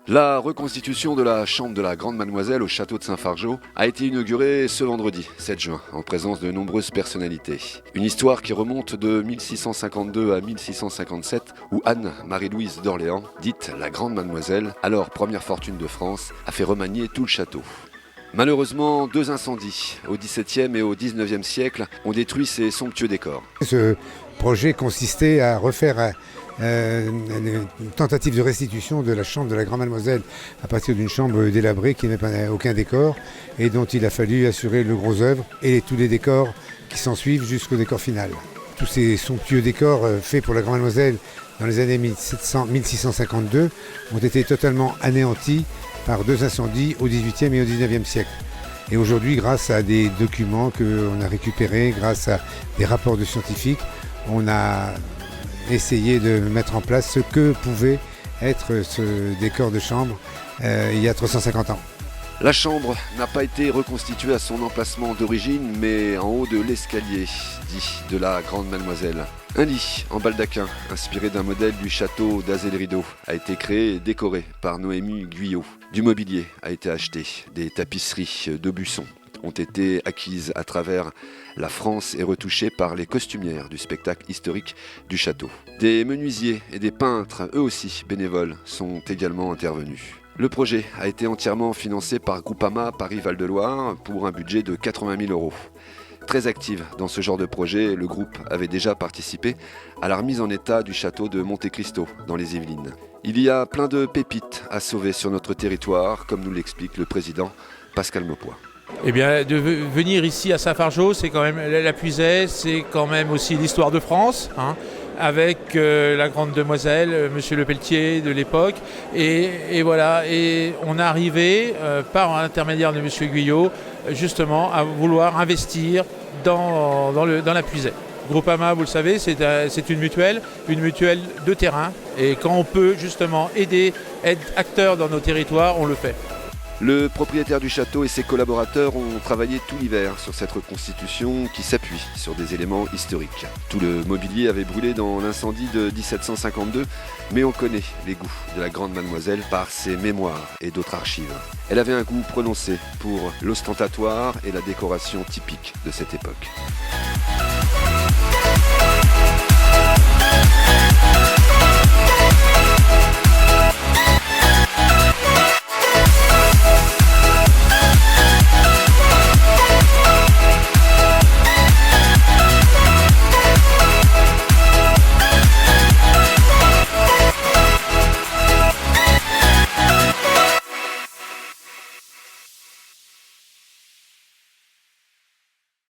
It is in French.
La reconstitution de la chambre de la Grande Mademoiselle au château de Saint-Fargeau a été inaugurée ce vendredi 7 juin en présence de nombreuses personnalités. Une histoire qui remonte de 1652 à 1657 où Anne-Marie-Louise d'Orléans, dite la Grande Mademoiselle, alors première fortune de France, a fait remanier tout le château. Malheureusement, 2 incendies au XVIIe et au XIXe siècle ont détruit ces somptueux décors. Ce projet consistait à refaire une tentative de restitution de la chambre de la Grande Mademoiselle à partir d'une chambre délabrée qui n'avait aucun décor et dont il a fallu assurer le gros œuvre et tous les décors qui s'en suivent jusqu'au décor final. Tous ces somptueux décors faits pour la Grande Mademoiselle dans les années 1652 ont été totalement anéantis par 2 incendies au XVIIIe et au XIXe siècle. Et aujourd'hui, grâce à des documents qu'on a récupérés, grâce à des rapports de scientifiques, on a essayé de mettre en place ce que pouvait être ce décor de chambre il y a 350 ans. La chambre n'a pas été reconstituée à son emplacement d'origine, mais en haut de l'escalier, dit de la Grande Mademoiselle. Un lit en baldaquin, inspiré d'un modèle du château d'Azay-le-Rideau, a été créé et décoré par Noémie Guyot. Du mobilier a été acheté, des tapisseries d'Aubusson ont été acquises à travers la France et retouchées par les costumières du spectacle historique du château. Des menuisiers et des peintres, eux aussi bénévoles, sont également intervenus. Le projet a été entièrement financé par Groupama Paris-Val-de-Loire pour un budget de 80 000 €. Très active dans ce genre de projet, le groupe avait déjà participé à la remise en état du château de Monte Cristo dans les Yvelines. Il y a plein de pépites à sauver sur notre territoire, comme nous l'explique le président Pascal Maupoy. Eh bien, de venir ici à Saint-Fargeau, c'est quand même la Puisaye, c'est quand même aussi l'histoire de France, avec la Grande Demoiselle, Monsieur Le Pelletier de l'époque. Et voilà, et on est arrivé, par l'intermédiaire de Monsieur Guyot, justement à vouloir investir dans la Puisaye. Groupama, vous le savez, c'est une mutuelle de terrain. Et quand on peut justement être acteur dans nos territoires, on le fait. Le propriétaire du château et ses collaborateurs ont travaillé tout l'hiver sur cette reconstitution qui s'appuie sur des éléments historiques. Tout le mobilier avait brûlé dans l'incendie de 1752, mais on connaît les goûts de la Grande Mademoiselle par ses mémoires et d'autres archives. Elle avait un goût prononcé pour l'ostentatoire et la décoration typique de cette époque.